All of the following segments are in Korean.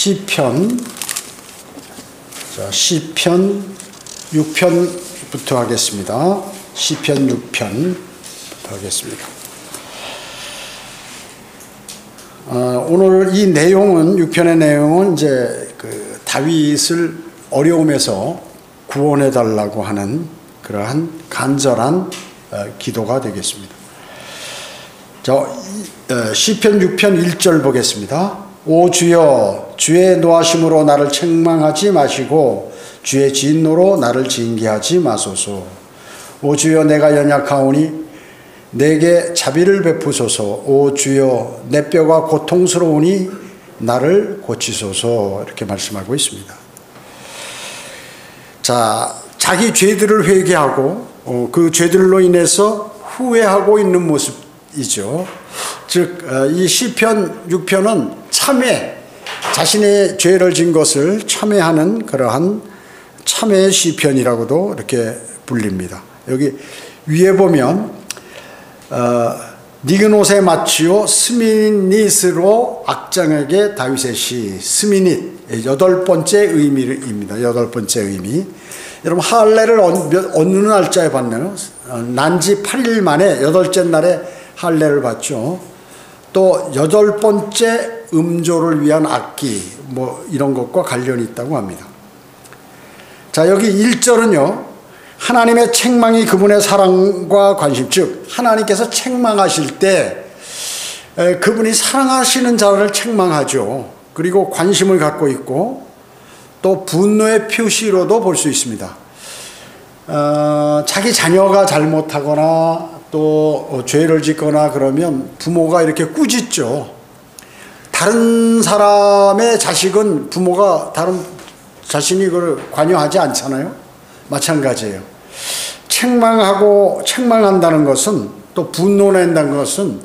시편, 자, 시편 6편부터 하겠습니다. 시편 6편부터 하겠습니다. 오늘 이 내용은, 6편의 내용은 이제 그 다윗을 어려움에서 구원해 달라고 하는 그러한 간절한 기도가 되겠습니다. 자, 시편 6편 1절 보겠습니다. 오 주여, 주의 노하심으로 나를 책망하지 마시고 주의 진노로 나를 징계하지 마소서. 오 주여, 내가 연약하오니 내게 자비를 베푸소서. 오 주여, 내 뼈가 고통스러우니 나를 고치소서. 이렇게 말씀하고 있습니다. 자, 자기 죄들을 회개하고 그 죄들로 인해서 후회하고 있는 모습이죠. 즉, 이 시편 6편은 참회, 자신의 죄를 진 것을 참회하는 그러한 참회의 시편이라고도 이렇게 불립니다. 여기 위에 보면 니그노세 마치오 스미닛으로 악장에게 다윗의 시, 스미닛, 8번째 의미입니다. 8번째 의미. 여러분, 할례를 어느 날짜에 받나요? 난지 8일 만에 8째 날에 할례를 받죠. 또 8번째 음조를 위한 악기, 뭐 이런 것과 관련이 있다고 합니다. 자, 여기 1절은요, 하나님의 책망이 그분의 사랑과 관심, 즉 하나님께서 책망하실 때 그분이 사랑하시는 자를 책망하죠. 그리고 관심을 갖고 있고 또 분노의 표시로도 볼 수 있습니다. 자기 자녀가 잘못하거나 또 죄를 짓거나 그러면 부모가 이렇게 꾸짖죠. 다른 사람의 자식은 부모가 다른 자신이 그걸 관여하지 않잖아요. 마찬가지예요. 책망한다는 것은, 또 분노낸다는 것은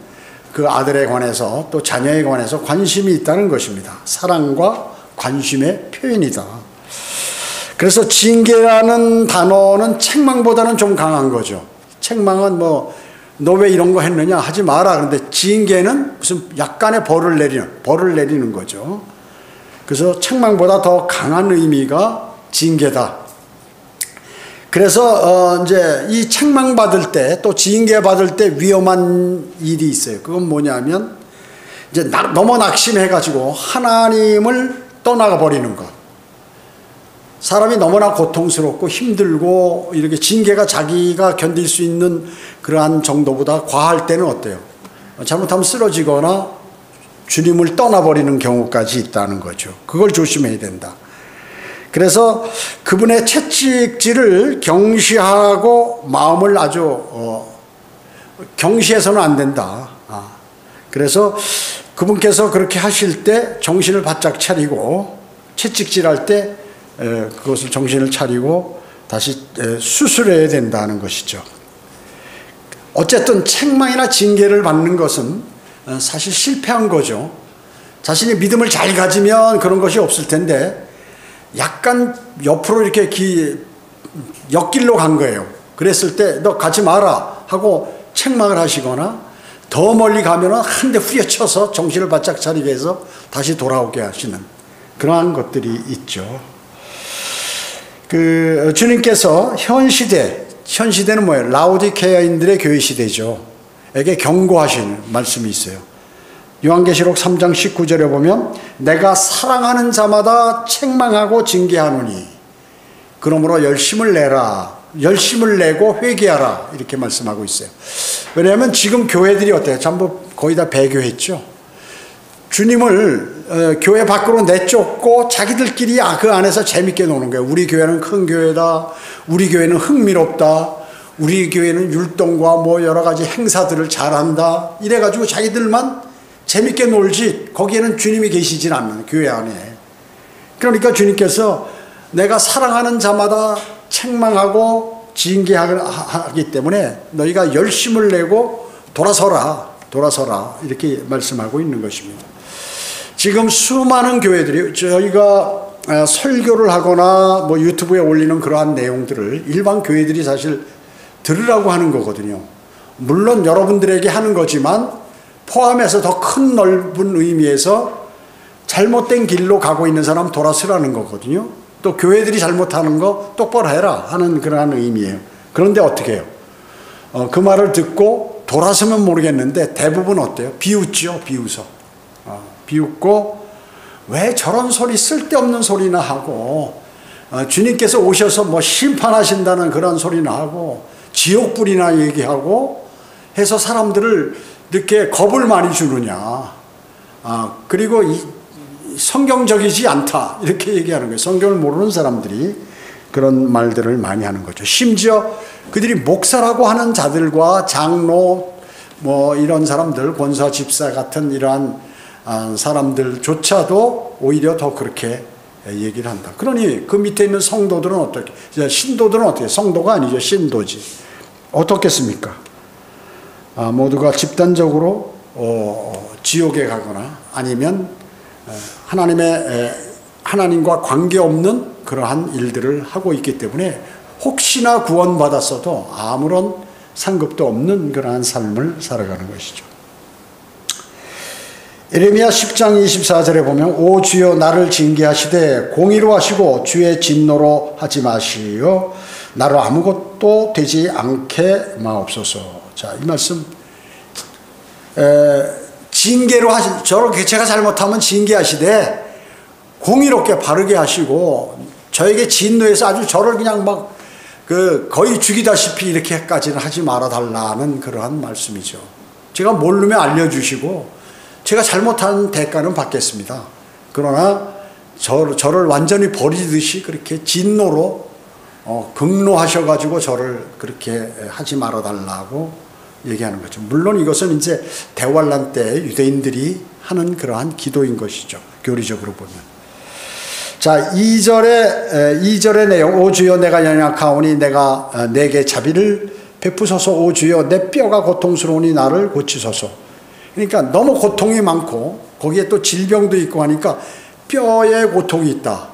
그 아들에 관해서 또 자녀에 관해서 관심이 있다는 것입니다. 사랑과 관심의 표현이다. 그래서 징계라는 단어는 책망보다는 좀 강한 거죠. 책망은 뭐 너 왜 이런 거 했느냐 하지 마라. 그런데 징계는 무슨 약간의 벌을 내리는 거죠. 그래서 책망보다 더 강한 의미가 징계다. 그래서 이제 이 책망받을 때, 또 징계받을 때 위험한 일이 있어요. 그건 뭐냐면 이제 너무 낙심해가지고 하나님을 떠나가 버리는 것. 사람이 너무나 고통스럽고 힘들고 이렇게 징계가 자기가 견딜 수 있는 그러한 정도보다 과할 때는 어때요? 잘못하면 쓰러지거나 주님을 떠나버리는 경우까지 있다는 거죠. 그걸 조심해야 된다. 그래서 그분의 채찍질을 경시하고 마음을 아주 경시해서는 안 된다. 그래서 그분께서 그렇게 하실 때 정신을 바짝 차리고, 채찍질할 때 그것을 정신을 차리고 다시 수술해야 된다는 것이죠. 어쨌든 책망이나 징계를 받는 것은 사실 실패한 거죠. 자신이 믿음을 잘 가지면 그런 것이 없을 텐데 약간 옆으로 이렇게 옆길로 간 거예요. 그랬을 때 너 가지 마라 하고 책망을 하시거나, 더 멀리 가면은 한 대 후려쳐서 정신을 바짝 차리게 해서 다시 돌아오게 하시는 그러한 것들이 있죠. 주님께서 현 시대는 뭐예요? 라오디케아인들의 교회 시대죠. 에게 경고하시는 말씀이 있어요. 요한계시록 3장 19절에 보면 내가 사랑하는 자마다 책망하고 징계하노니 그러므로 열심을 내고 회개하라, 이렇게 말씀하고 있어요. 왜냐하면 지금 교회들이 어때요? 전부 거의 다 배교했죠. 주님을 교회 밖으로 내쫓고 자기들끼리 그 안에서 재밌게 노는 거예요. 우리 교회는 큰 교회다, 우리 교회는 흥미롭다, 우리 교회는 율동과 뭐 여러 가지 행사들을 잘한다, 이래가지고 자기들만 재밌게 놀지 거기에는 주님이 계시질 않는, 교회 안에. 그러니까 주님께서 내가 사랑하는 자마다 책망하고 징계하기 때문에 너희가 열심을 내고 돌아서라 이렇게 말씀하고 있는 것입니다. 지금 수많은 교회들이, 저희가 설교를 하거나 뭐 유튜브에 올리는 그러한 내용들을 일반 교회들이 사실 들으라고 하는 거거든요. 물론 여러분들에게 하는 거지만 포함해서 더 큰 넓은 의미에서 잘못된 길로 가고 있는 사람 돌아서라는 거거든요. 또 교회들이 잘못하는 거 똑바로 해라 하는 그러한 의미예요. 그런데 어떻게 해요? 그 말을 듣고 돌아서면 모르겠는데 대부분 어때요? 비웃죠. 비웃어. 비웃고 왜 저런 소리 쓸데없는 소리나 하고 주님께서 오셔서 뭐 심판하신다는 그런 소리나 하고 지옥불이나 얘기하고 해서 사람들을 이렇게 겁을 많이 주느냐. 그리고 성경적이지 않다 이렇게 얘기하는 거예요. 성경을 모르는 사람들이 그런 말들을 많이 하는 거죠. 심지어 그들이 목사라고 하는 자들과 장로 뭐 이런 사람들, 권사 집사 같은 이러한 사람들조차도 오히려 더 그렇게 얘기를 한다. 그러니 그 밑에 있는 성도들은 어떻게, 신도들은 어떻게, 성도가 아니죠. 신도지. 어떻겠습니까? 모두가 집단적으로 지옥에 가거나 아니면 하나님과 관계없는 그러한 일들을 하고 있기 때문에 혹시나 구원받았어도 아무런 상급도 없는 그러한 삶을 살아가는 것이죠. 예레미야 10장 24절에 보면 오 주여 나를 징계하시되 공의로 하시고 주의 진노로 하지 마시어 나로 아무것도 되지 않게 마옵소서. 자, 이 말씀 징계로 저렇게 제가 잘못하면 징계하시되 공의롭게 바르게 하시고 저에게 진노해서 아주 저를 그냥 막 거의 죽이다시피 이렇게까지는 하지 말아 달라는 그러한 말씀이죠. 제가 모르면 알려주시고 제가 잘못한 대가는 받겠습니다. 그러나 저를 완전히 버리듯이 그렇게 진노로 극노하셔가지고 저를 그렇게 하지 말아 달라고 얘기하는 거죠. 물론 이것은 이제 대환란 때 유대인들이 하는 그러한 기도인 것이죠. 교리적으로 보면. 자, 2절의 내용. 오 주여 내가 연약하오니 내가 내게 자비를 베푸소서. 오 주여 내 뼈가 고통스러우니 나를 고치소서. 그러니까 너무 고통이 많고 거기에 또 질병도 있고 하니까 뼈에 고통이 있다.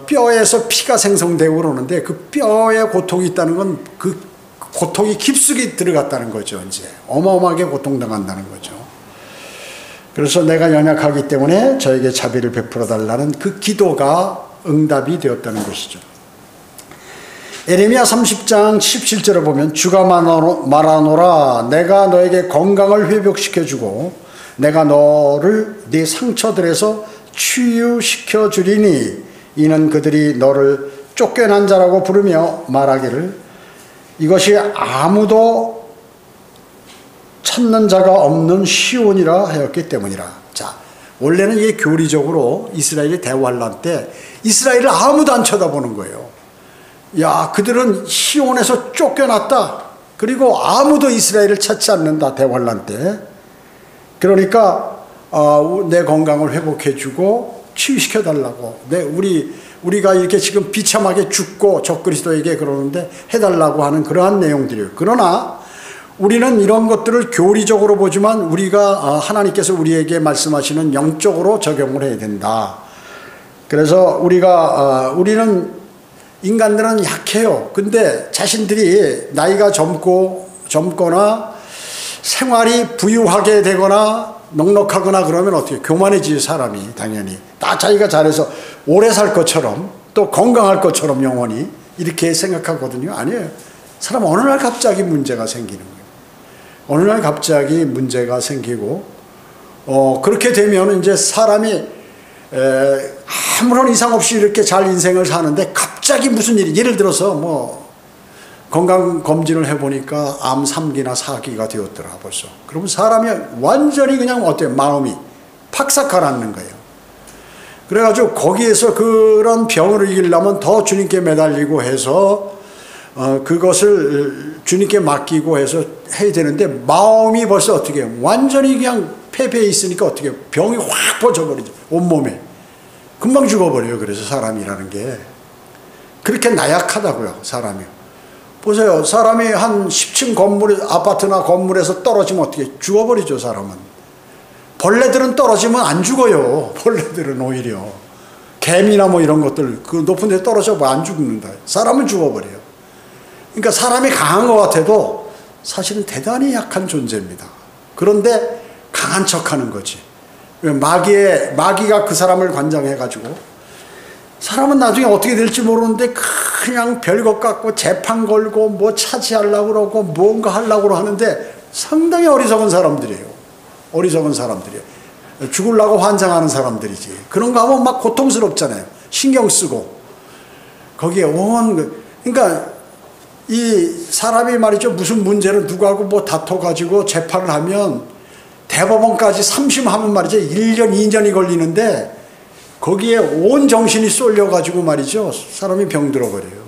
뼈에서 피가 생성되고 그러는데 그 뼈에 고통이 있다는 건 그 고통이 깊숙이 들어갔다는 거죠. 이제 어마어마하게 고통당한다는 거죠. 그래서 내가 연약하기 때문에 저에게 자비를 베풀어 달라는 그 기도가 응답이 되었다는 것이죠. 예레미야 30장 17절에 보면 주가 말하노라 내가 너에게 건강을 회복시켜주고 내가 너를 네 상처들에서 치유시켜 주리니 이는 그들이 너를 쫓겨난 자라고 부르며 말하기를 이것이 아무도 찾는 자가 없는 시온이라 하였기 때문이라. 자, 원래는 이게 교리적으로 이스라엘이 대환란 때 이스라엘을 아무도 안 쳐다보는 거예요. 야, 그들은 시온에서 쫓겨났다. 그리고 아무도 이스라엘을 찾지 않는다. 대환란 때. 그러니까 내 건강을 회복해주고 치유시켜달라고. 우리가 이렇게 지금 비참하게 죽고 적그리스도에게 그러는데 해달라고 하는 그러한 내용들이에요. 그러나 우리는 이런 것들을 교리적으로 보지만 우리가 하나님께서 우리에게 말씀하시는 영적으로 적용을 해야 된다. 그래서 우리는 인간들은 약해요. 근데 자신들이 나이가 젊거나 생활이 부유하게 되거나 넉넉하거나 그러면 어떻게 교만해지죠. 사람이 당연히 다 자기가 잘해서 오래 살 것처럼 또 건강할 것처럼 영원히 이렇게 생각하거든요. 아니에요. 사람 어느 날 갑자기 문제가 생기는 거예요. 어느 날 갑자기 문제가 생기고 그렇게 되면 이제 사람이 아무런 이상 없이 이렇게 잘 인생을 사는데 갑자기 무슨 일이, 예를 들어서 뭐 건강검진을 해보니까 암 3기나 4기가 되었더라 벌써. 그러면 사람이 완전히 그냥 어때요? 마음이 팍싹 가라앉는 거예요. 그래가지고 거기에서 그런 병을 이기려면 더 주님께 매달리고 해서 그것을 주님께 맡기고 해서 해야 되는데 마음이 벌써 어떻게 해요? 완전히 그냥 폐폐해 있으니까 어떻게 해요? 병이 확 퍼져버리죠. 온몸에. 금방 죽어버려요. 그래서 사람이라는 게 그렇게 나약하다고요. 사람이. 보세요. 사람이 한 10층 건물, 아파트나 건물에서 떨어지면 어떻게 죽어버리죠. 사람은. 벌레들은 떨어지면 안 죽어요. 벌레들은 오히려. 개미나 뭐 이런 것들 그 높은 데 떨어져 뭐 안 죽는다. 사람은 죽어버려요. 그러니까 사람이 강한 것 같아도 사실은 대단히 약한 존재입니다. 그런데 강한 척하는 거지. 마귀가 그 사람을 관장해가지고 사람은 나중에 어떻게 될지 모르는데 그냥 별것 같고 재판 걸고 뭐 차지하려고 그러고 뭔가 하려고 하는데 상당히 어리석은 사람들이에요. 어리석은 사람들이에요. 죽으려고 환장하는 사람들이지. 그런 거 하면 막 고통스럽잖아요. 신경 쓰고. 거기에 그러니까 이 사람이 말이죠. 무슨 문제를 누구하고 뭐 다퉈가지고 재판을 하면 대법원까지 삼심하면 말이죠. 1년, 2년이 걸리는데 거기에 온 정신이 쏠려가지고 말이죠. 사람이 병들어버려요.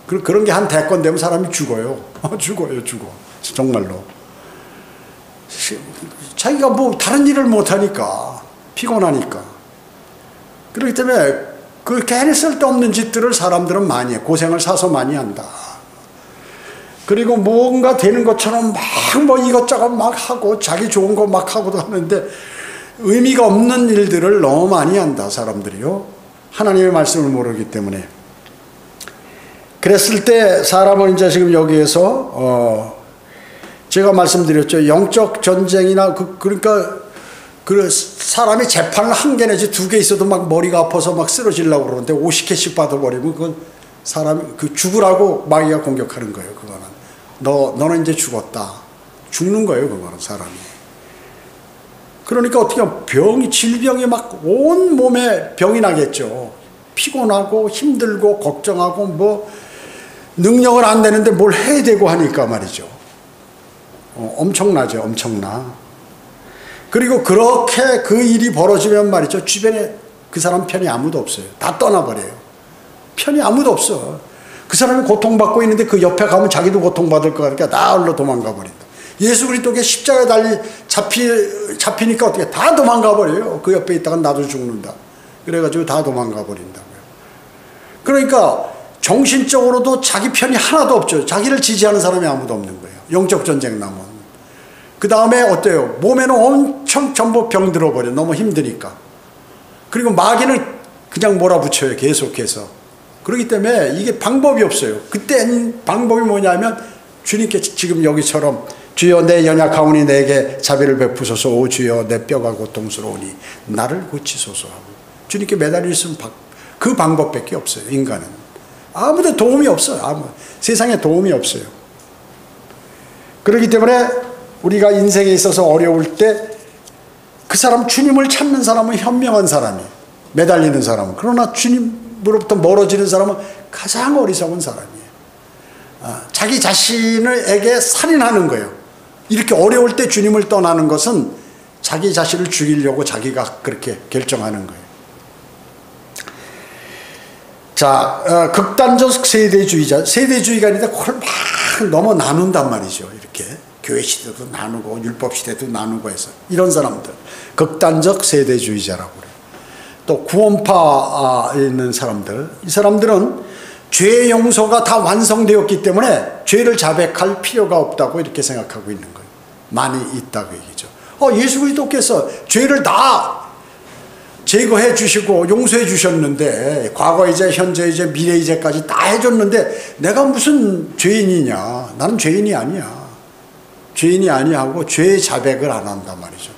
그런 게 한 대건 되면 사람이 죽어요. 죽어. 정말로. 자기가 뭐 다른 일을 못하니까, 피곤하니까. 그렇기 때문에 그 괜히 쓸데없는 짓들을 사람들은 많이 해. 고생을 사서 많이 한다. 그리고 뭔가 되는 것처럼 막 뭐 이것저것 막 하고 자기 좋은 거 막 하고도 하는데 의미가 없는 일들을 너무 많이 한다, 사람들이요. 하나님의 말씀을 모르기 때문에. 그랬을 때 사람은 이제 지금 여기에서 제가 말씀드렸죠. 영적 전쟁이나 그러니까 그 사람이 재판을 1개 내지 2개 있어도 막 머리가 아파서 막 쓰러지려고 그러는데 50개씩 받아버리면 그건 사람이 죽으라고 마귀가 공격하는 거예요. 그거는 너는 이제 죽었다. 죽는 거예요. 그거는 사람이. 그러니까 어떻게 하면 질병이 막 온 몸에 병이 나겠죠. 피곤하고 힘들고 걱정하고 뭐 능력은 안 되는데 뭘 해야 되고 하니까 말이죠. 엄청나죠. 엄청나. 그리고 그렇게 그 일이 벌어지면 말이죠. 주변에 그 사람 편이 아무도 없어요. 다 떠나버려요. 편이 아무도 없어. 그 사람이 고통받고 있는데 그 옆에 가면 자기도 고통받을 것 같으니까 다 얼른 도망가 버린다. 예수 그리스도께 십자가에 달리 잡히니까 어떻게 다 도망가 버려요. 그 옆에 있다가 나도 죽는다. 그래가지고 다 도망가 버린다고요. 그러니까 정신적으로도 자기 편이 하나도 없죠. 자기를 지지하는 사람이 아무도 없는 거예요. 영적 전쟁 나면. 그 다음에 어때요? 몸에는 엄청 전부 병들어 버려. 너무 힘드니까. 그리고 마귀는 그냥 몰아붙여요. 계속해서. 그렇기 때문에 이게 방법이 없어요. 그때 방법이 뭐냐면 주님께 지금 여기처럼 주여 내 연약하오니 내게 자비를 베푸소서. 오 주여 내 뼈가 고통스러우니 나를 고치소서 하고 주님께 매달릴 수 있는 그 방법밖에 없어요. 인간은 아무도 도움이 없어요. 세상에 도움이 없어요. 그렇기 때문에 우리가 인생에 있어서 어려울 때 그 사람 주님을 찾는 사람은 현명한 사람이에요. 매달리는 사람은. 그러나 주님으로부터 멀어지는 사람은 가장 어리석은 사람이에요. 자기 자신에게 살인하는 거예요. 이렇게 어려울 때 주님을 떠나는 것은 자기 자신을 죽이려고 자기가 그렇게 결정하는 거예요. 자, 극단적 세대주의자. 세대주의가 아닌데 그걸 막 너무 나눈단 말이죠. 이렇게 교회 시대도 나누고 율법 시대도 나누고 해서 이런 사람들 극단적 세대주의자라고 그래요. 또 구원파에 있는 사람들, 이 사람들은 죄의 용서가 다 완성되었기 때문에 죄를 자백할 필요가 없다고 이렇게 생각하고 있는 거예요. 많이 있다고 얘기죠. 예수 그리스도께서 죄를 다 제거해 주시고 용서해 주셨는데 과거이제 현재이제 미래이제까지 다 해줬는데 내가 무슨 죄인이냐. 나는 죄인이 아니야. 죄인이 아니하고 죄의 자백을 안 한단 말이죠.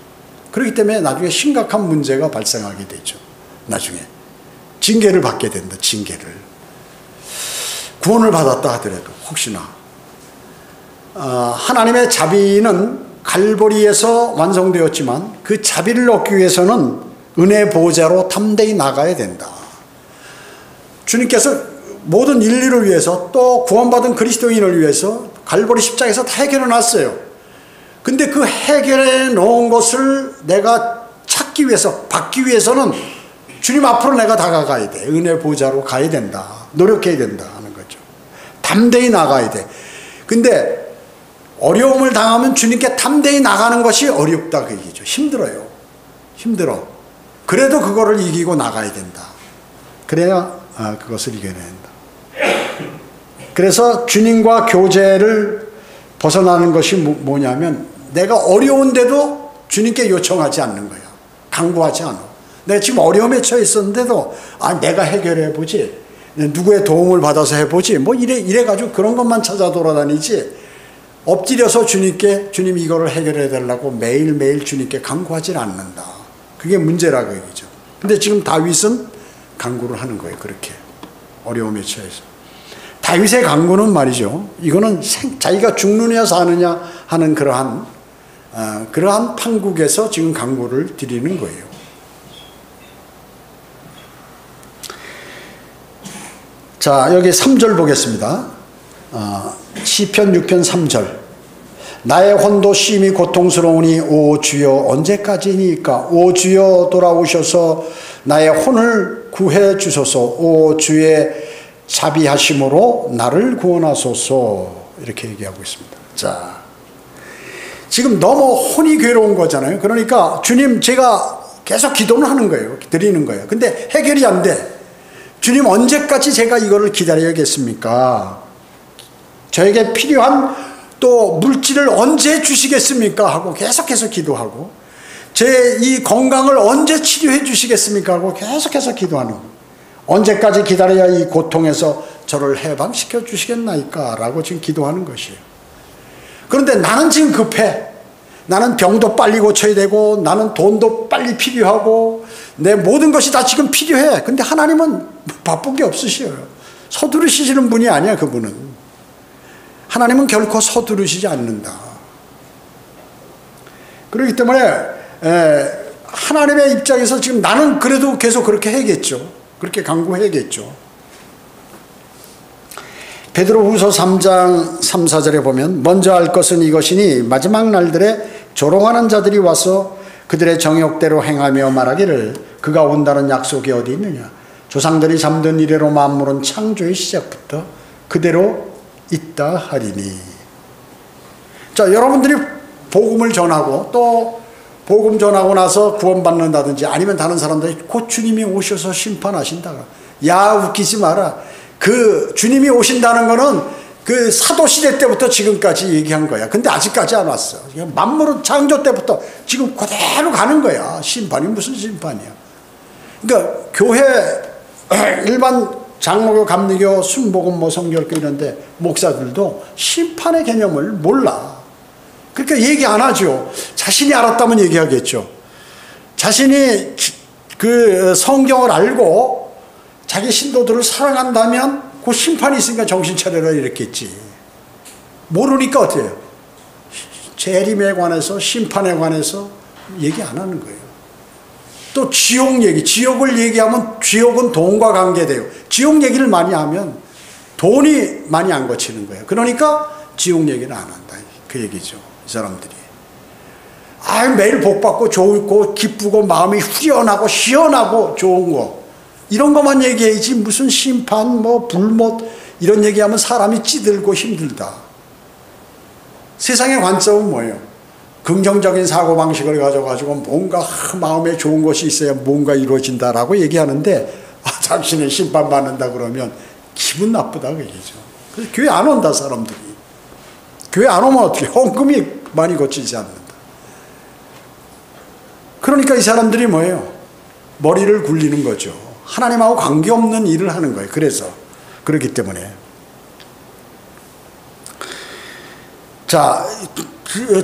그렇기 때문에 나중에 심각한 문제가 발생하게 되죠. 나중에 징계를 받게 된다. 징계를. 구원을 받았다 하더라도 혹시나 하나님의 자비는 갈보리에서 완성되었지만 그 자비를 얻기 위해서는 은혜 보좌로 담대히 나가야 된다. 주님께서 모든 인류를 위해서 또 구원받은 그리스도인을 위해서 갈보리 십자가에서 다 해결해 놨어요. 근데 그 해결해 놓은 것을 내가 찾기 위해서 받기 위해서는 주님 앞으로 내가 다가가야 돼. 은혜 보좌로 가야 된다. 노력해야 된다 하는 거죠. 담대히 나가야 돼. 근데 어려움을 당하면 주님께 담대히 나가는 것이 어렵다 그 얘기죠. 힘들어요. 힘들어. 그래도 그거를 이기고 나가야 된다. 그래야 그것을 이겨내야 된다. 그래서 주님과 교제를 벗어나는 것이 뭐냐면 내가 어려운데도 주님께 요청하지 않는 거야. 강구하지 않아. 내가 지금 어려움에 처해 있었는데도 내가 해결해 보지. 누구의 도움을 받아서 해보지. 뭐 이래가지고 그런 것만 찾아 돌아다니지. 엎드려서 주님께 주님 이거를 해결해 달라고 매일매일 주님께 강구하지 않는다. 그게 문제라고 얘기죠. 근데 지금 다윗은 간구를 하는 거예요. 그렇게 어려움에 처해서. 다윗의 간구는 말이죠. 이거는 자기가 죽느냐 사느냐 하는 그러한 판국에서 지금 간구를 드리는 거예요. 자, 여기 3절 보겠습니다. 시편 6편 3절. 나의 혼도 심히 고통스러우니 오 주여 언제까지니까. 오 주여 돌아오셔서 나의 혼을 구해 주소서. 오 주의 자비하심으로 나를 구원하소서. 이렇게 얘기하고 있습니다. 자, 지금 너무 혼이 괴로운 거잖아요. 그러니까 주님, 제가 계속 기도는 하는 거예요. 드리는 거예요. 근데 해결이 안 돼. 주님, 언제까지 제가 이거를 기다려야겠습니까? 저에게 필요한 또 물질을 언제 주시겠습니까? 하고 계속해서 기도하고, 제 이 건강을 언제 치료해 주시겠습니까? 하고 계속해서 기도하는 거예요. 언제까지 기다려야 이 고통에서 저를 해방시켜 주시겠나이까? 라고 지금 기도하는 것이에요. 그런데 나는 지금 급해. 나는 병도 빨리 고쳐야 되고, 나는 돈도 빨리 필요하고, 내 모든 것이 다 지금 필요해. 근데 하나님은 바쁜 게 없으셔요. 서두르시는 분이 아니야, 그분은. 하나님은 결코 서두르시지 않는다. 그렇기 때문에 하나님의 입장에서 지금 나는 그래도 계속 그렇게 해야겠죠. 그렇게 간구해야겠죠. 베드로후서 3장 3, 4절에 보면 먼저 알 것은 이것이니 마지막 날들에 조롱하는 자들이 와서 그들의 정욕대로 행하며 말하기를 그가 온다는 약속이 어디 있느냐. 조상들이 잠든 이래로 만물은 창조의 시작부터 그대로 있다 하리니. 자, 여러분들이 복음을 전하고 또 복음 전하고 나서 구원받는다든지 아니면 다른 사람들이 곧 주님이 오셔서 심판하신다. 야, 웃기지 마라. 그 주님이 오신다는 거는 그 사도시대 때부터 지금까지 얘기한 거야. 근데 아직까지 안 왔어. 만물은 창조 때부터 지금 그대로 가는 거야. 심판이 무슨 심판이야. 그러니까 교회 일반 장로교, 감리교, 순복음, 뭐 성결교 이런데 목사들도 심판의 개념을 몰라. 그러니까 얘기 안 하죠. 자신이 알았다면 얘기하겠죠. 자신이 그 성경을 알고 자기 신도들을 사랑한다면 그 심판이 있으니까 정신 차려라 이랬겠지. 모르니까 어떻게 해요? 재림에 관해서, 심판에 관해서 얘기 안 하는 거예요. 또 지옥 얘기, 지옥을 얘기하면 지옥은 돈과 관계돼요. 지옥 얘기를 많이 하면 돈이 많이 안 거치는 거예요. 그러니까 지옥 얘기는 안 한다. 그 얘기죠. 이 사람들이. 매일 복받고 좋고 기쁘고 마음이 후련하고 시원하고 좋은 거. 이런 것만 얘기해야지 무슨 심판, 뭐 불못 이런 얘기하면 사람이 찌들고 힘들다. 세상의 관점은 뭐예요? 긍정적인 사고방식을 가져가지고 뭔가 마음에 좋은 것이 있어야 뭔가 이루어진다라고 얘기하는데 당신은 심판받는다 그러면 기분 나쁘다 그 얘기죠. 그래서 교회 안 온다 사람들이. 교회 안 오면 어떻게 헌금이 많이 거치지 않는다. 그러니까 이 사람들이 뭐예요? 머리를 굴리는 거죠. 하나님하고 관계없는 일을 하는 거예요. 그래서 그렇기 때문에 자,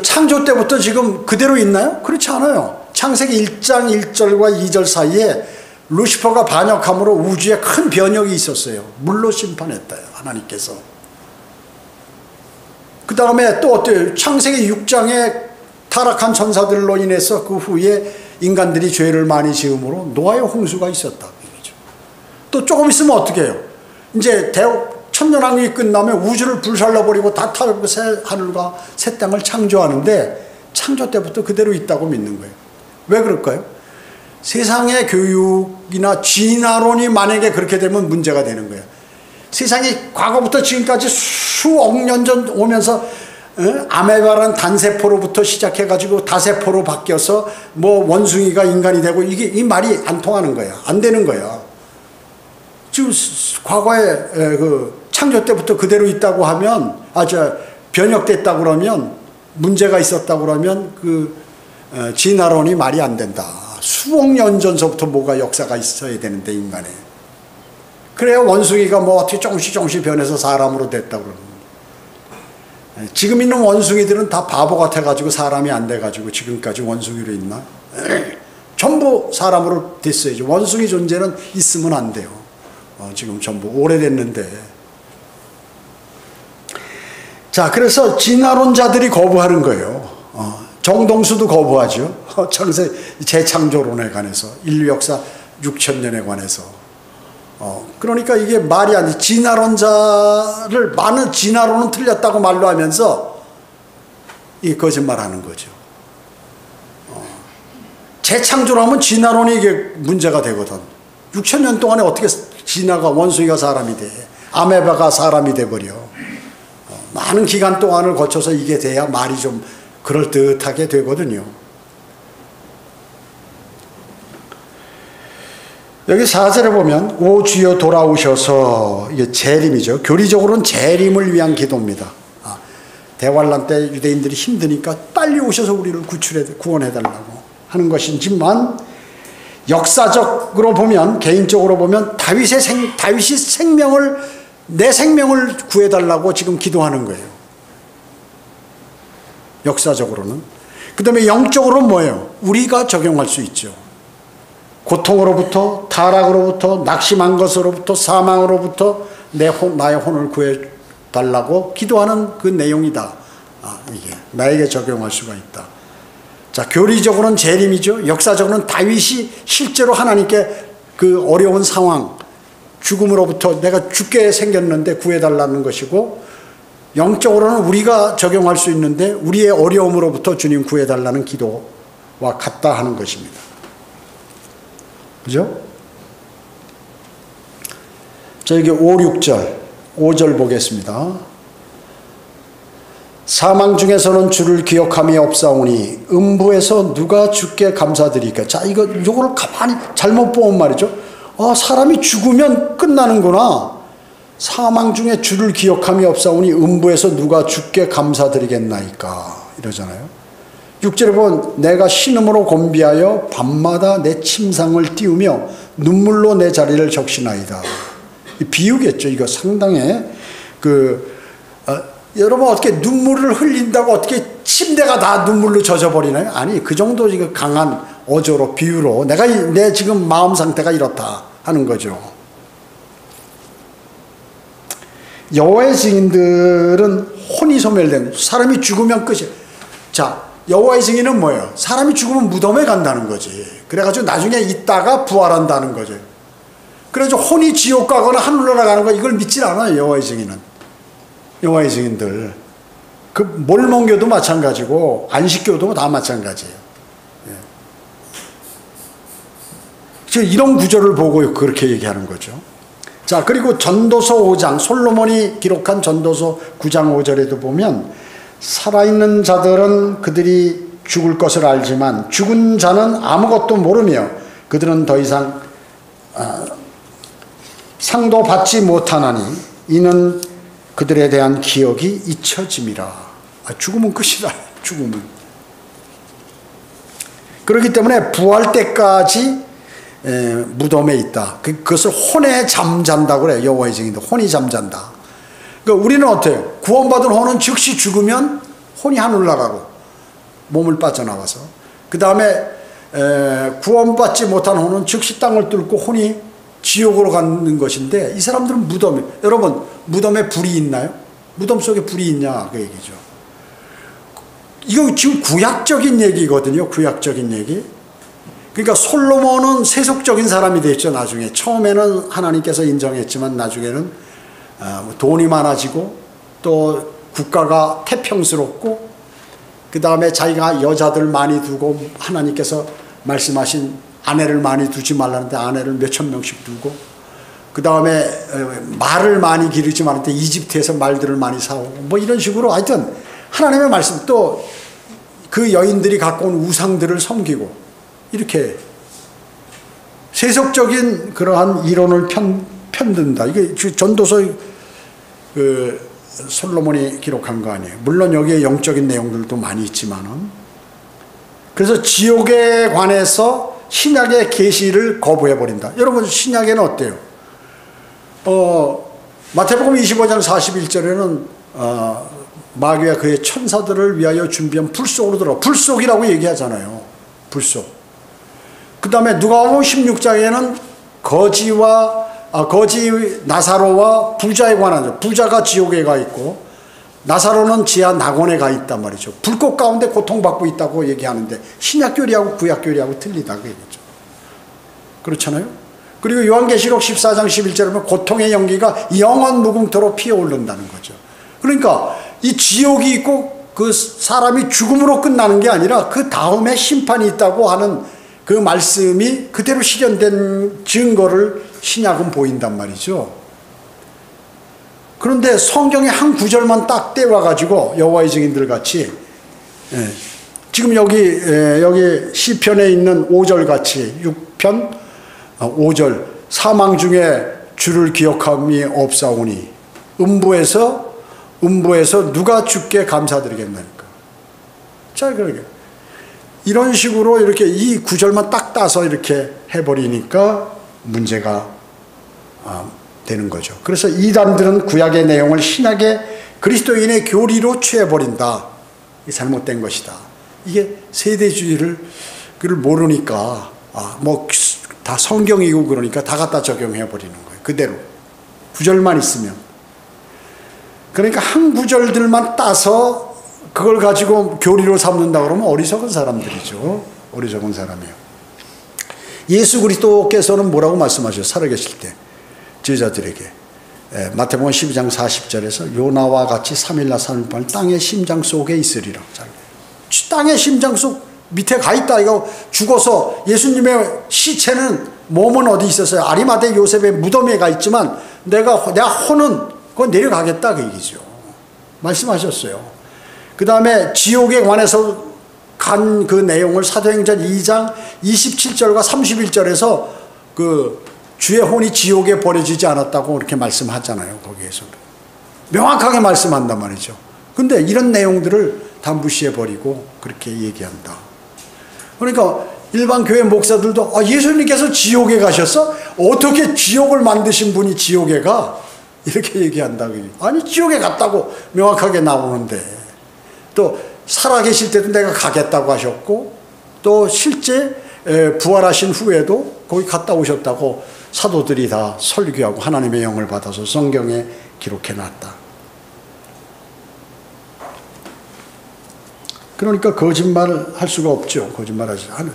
창조 때부터 지금 그대로 있나요? 그렇지 않아요. 창세기 1장 1절과 2절 사이에 루시퍼가 반역함으로 우주에 큰 변혁이 있었어요. 물로 심판했다요, 하나님께서. 그 다음에 또 어때요? 창세기 6장에 타락한 천사들로 인해서 그 후에 인간들이 죄를 많이 지음으로 노아의 홍수가 있었다. 또 조금 있으면 어떻게 해요? 이제 천년왕국이 끝나면 우주를 불살라버리고 다 타고 새 하늘과 새 땅을 창조하는데 창조 때부터 그대로 있다고 믿는 거예요. 왜 그럴까요? 세상의 교육이나 진화론이 만약에 그렇게 되면 문제가 되는 거예요. 세상이 과거부터 지금까지 수억 년 전 오면서 아메바라는 단세포로부터 시작해가지고 다세포로 바뀌어서 뭐 원숭이가 인간이 되고 이게 이 말이 안 통하는 거야. 안 되는 거야. 지금 과거에 그 창조 때부터 그대로 있다고 하면 변혁됐다고 그러면 문제가 있었다고 그러면 그 진화론이 말이 안 된다. 수억 년 전서부터 뭐가 역사가 있어야 되는데 인간에. 그래야 원숭이가 뭐 어떻게 조금씩 변해서 사람으로 됐다고 그러는. 지금 있는 원숭이들은 다 바보 같아가지고 사람이 안 돼가지고 지금까지 원숭이로 있나? 전부 사람으로 됐어야죠. 원숭이 존재는 있으면 안 돼요. 지금 전부 오래됐는데. 자, 그래서 진화론자들이 거부하는 거예요. 정동수도 거부하죠. 창세 재창조론에 관해서, 인류 역사 6,000년에 관해서. 그러니까 이게 말이 안 돼. 진화론자를 많은 진화론은 틀렸다고 말로 하면서 이 거짓말하는 거죠. 재창조라면 진화론이 이게 문제가 되거든. 6,000년 동안에 어떻게 진화가 원숭이가 사람이 돼? 아메바가 사람이 돼버려. 많은 기간 동안을 거쳐서 이게 돼야 말이 좀 그럴듯하게 되거든요. 여기 4절에 보면 오 주여 돌아오셔서, 이게 재림이죠. 교리적으로는 재림을 위한 기도입니다. 대환란 때 유대인들이 힘드니까 빨리 오셔서 우리를 구원해달라고 하는 것이지만, 역사적으로 보면, 개인적으로 보면 다윗이 내 생명을 구해달라고 지금 기도하는 거예요. 역사적으로는. 그 다음에 영적으로는 뭐예요? 우리가 적용할 수 있죠. 고통으로부터, 타락으로부터, 낙심한 것으로부터, 사망으로부터 나의 혼을 구해달라고 기도하는 그 내용이다. 이게 나에게 적용할 수가 있다. 자, 교리적으로는 재림이죠. 역사적으로는 다윗이 실제로 하나님께 그 어려운 상황, 죽음으로부터 내가 죽게 생겼는데 구해달라는 것이고, 영적으로는 우리가 적용할 수 있는데 우리의 어려움으로부터 주님 구해달라는 기도와 같다 하는 것입니다. 그죠? 자, 여기 5절 보겠습니다. 사망 중에서는 주를 기억함이 없사오니 음부에서 누가 주께 감사드리까. 자, 요거를 가만히 잘못 보면 말이죠. 사람이 죽으면 끝나는구나. 사망 중에 주를 기억함이 없사오니 음부에서 누가 주께 감사드리겠나이까. 이러잖아요. 6절에 보면 내가 신음으로 곤비하여 밤마다 내 침상을 띄우며 눈물로 내 자리를 적시나이다. 비유겠죠. 이거 상당히 여러분 어떻게 눈물을 흘린다고 어떻게 침대가 다 눈물로 젖어버리나요? 아니, 그 정도 이거 강한 어조로, 비유로 내 지금 마음 상태가 이렇다 하는 거죠. 여호와의 증인들은 혼이 소멸된, 사람이 죽으면 끝이에요. 자, 여호와의 증인은 뭐예요? 사람이 죽으면 무덤에 간다는 거지. 그래가지고 나중에 있다가 부활한다는 거죠. 그래서 혼이 지옥 가거나 하늘로 나가는 거, 이걸 믿질 않아요. 여호와의 증인은. 여호와의 증인들. 그 몰몬교도 마찬가지고 안식교도 다 마찬가지예요. 이런 구절을 보고 그렇게 얘기하는 거죠. 자, 그리고 전도서 5장, 솔로몬이 기록한 전도서 9장 5절에도 보면 살아있는 자들은 그들이 죽을 것을 알지만 죽은 자는 아무것도 모르며 그들은 더 이상 상도 받지 못하나니 이는 그들에 대한 기억이 잊혀짐이라. 죽으면 끝이다. 죽으면. 그렇기 때문에 부활 때까지 무덤에 있다. 그것을 혼에 잠잔다고 그래요. 여호와의 증인도 혼이 잠잔다. 그러니까 우리는 어때요? 구원받은 혼은 즉시 죽으면 혼이 하늘 나가고 몸을 빠져나와서, 그 다음에 구원받지 못한 혼은 즉시 땅을 뚫고 혼이 지옥으로 가는 것인데, 이 사람들은 무덤에, 여러분 무덤에 불이 있나요? 무덤 속에 불이 있냐 그 얘기죠. 이거 지금 구약적인 얘기거든요. 구약적인 얘기. 그러니까 솔로몬은 세속적인 사람이 됐죠. 나중에 처음에는 하나님께서 인정했지만 나중에는 돈이 많아지고 또 국가가 태평스럽고, 그 다음에 자기가 여자들 많이 두고, 하나님께서 말씀하신 아내를 많이 두지 말라는데 아내를 몇천 명씩 두고, 그 다음에 말을 많이 기르지 말라는데 이집트에서 말들을 많이 사오고, 뭐 이런 식으로 하여튼 하나님의 말씀, 또 그 여인들이 갖고 온 우상들을 섬기고, 이렇게 세속적인 그러한 이론을 편든다. 이게 전도서 솔로몬이 기록한 거 아니에요. 물론 여기에 영적인 내용들도 많이 있지만은. 그래서 지옥에 관해서 신약의 계시를 거부해버린다. 여러분 신약에는 어때요? 마태복음 25장 41절에는 마귀와 그의 천사들을 위하여 준비한 불속으로 들어. 불속이라고 얘기하잖아요. 불속. 그 다음에 누가복음 16장에는 거지 나사로와 부자에 관한, 부자가 지옥에 가 있고 나사로는 지하 낙원에 가 있단 말이죠. 불꽃 가운데 고통받고 있다고 얘기하는데 신약교리하고 구약교리하고 틀리다 그 얘기죠. 그렇잖아요. 그리고 요한계시록 14장 11절에 보면 고통의 연기가 영원 무궁토록 피어오른다는 거죠. 그러니까 이 지옥이 있고 그 사람이 죽음으로 끝나는 게 아니라 그 다음에 심판이 있다고 하는 그 말씀이 그대로 실현된 증거를 신약은 보인단 말이죠. 그런데 성경의 한 구절만 딱 떼와가지고 여호와의 증인들 같이, 지금 여기 시편에 있는 5절 같이 6편 5절 사망 중에 주를 기억함이 없사오니 음부에서 누가 주께 감사드리겠나니까. 자, 그러게 이런 식으로 이렇게 이 구절만 딱 따서 이렇게 해버리니까 문제가 되는 거죠. 그래서 이단들은 구약의 내용을 신약의 그리스도인의 교리로 취해버린다. 이게 잘못된 것이다. 이게 세대주의를 모르니까 다 성경이고 그러니까 다 갖다 적용해버리는 거예요. 그대로 구절만 있으면. 그러니까 한 구절들만 따서 그걸 가지고 교리로 삼는다 그러면 어리석은 사람들이죠. 어리석은 사람이에요. 예수 그리스도께서는 뭐라고 말씀하셔요? 살아계실 때 제자들에게 마태복음 12장 40절에서 요나와 같이 3일날 3일밤 땅의 심장 속에 있으리라. 땅의 심장 속 밑에 가 있다. 이거 죽어서 예수님의 시체는 몸은 어디 있었어요? 아리마대 요셉의 무덤에 가 있지만 내 혼은 그거 내려가겠다 그 얘기죠. 말씀하셨어요. 그 다음에 지옥에 관해서 간 그 내용을 사도행전 2장 27절과 31절에서 그 주의 혼이 지옥에 버려지지 않았다고 그렇게 말씀하잖아요. 거기에서 명확하게 말씀한단 말이죠. 근데 이런 내용들을 다 무시해버리고 그렇게 얘기한다. 그러니까 일반 교회 목사들도 예수님께서 지옥에 가셨어? 어떻게 지옥을 만드신 분이 지옥에 가? 이렇게 얘기한다. 아니 지옥에 갔다고 명확하게 나오는데, 또 살아계실 때도 내가 가겠다고 하셨고 또 실제 부활하신 후에도 거기 갔다 오셨다고 사도들이 다 설교하고 하나님의 영을 받아서 성경에 기록해놨다. 그러니까 거짓말을 할 수가 없죠. 거짓말하지 않은.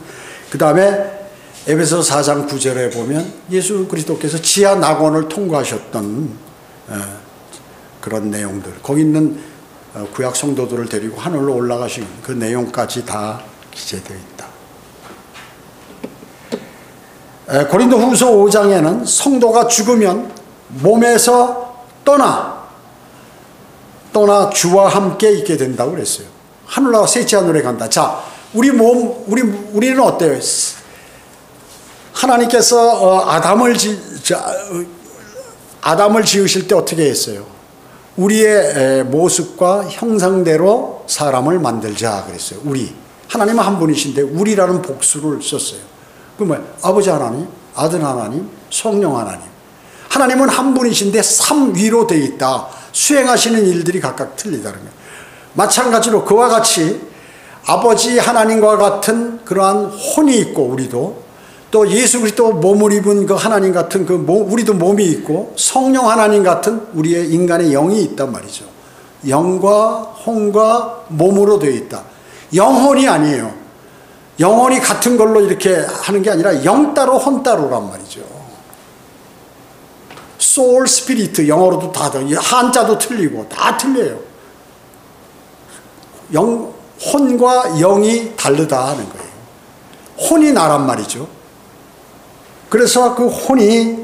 그 다음에 에베소서 4장 9절에 보면 예수 그리스도께서 지하 낙원을 통과하셨던 그런 내용들, 거기 있는 구약 성도들을 데리고 하늘로 올라가신 그 내용까지 다 기재되어 있다. 고린도후서 5장에는 성도가 죽으면 몸에서 떠나 주와 함께 있게 된다고 그랬어요. 하늘나라 셋째 하늘에 간다. 자, 우리는 어때요? 하나님께서 아담을 지으실 때 어떻게 했어요? 우리의 모습과 형상대로 사람을 만들자 그랬어요. 하나님은 한 분이신데 우리라는 복수를 썼어요. 그 뭐예요? 아버지 하나님, 아들 하나님, 성령 하나님. 하나님은 한 분이신데 삼위로 되어 있다. 수행하시는 일들이 각각 틀리다는 거예요. 마찬가지로 그와 같이 아버지 하나님과 같은 그러한 혼이 있고, 우리도 또 예수 그리스도 몸을 입은 그 하나님 같은 우리도 몸이 있고, 성령 하나님 같은 우리의 인간의 영이 있단 말이죠. 영과 혼과 몸으로 되어 있다. 영혼이 아니에요. 영혼이 같은 걸로 이렇게 하는 게 아니라 영 따로 혼 따로란 말이죠. soul, spirit, 영어로도 다 한자도 틀리고 다 틀려요. 혼과 영이 다르다 하는 거예요. 혼이 나란 말이죠. 그래서 그 혼이,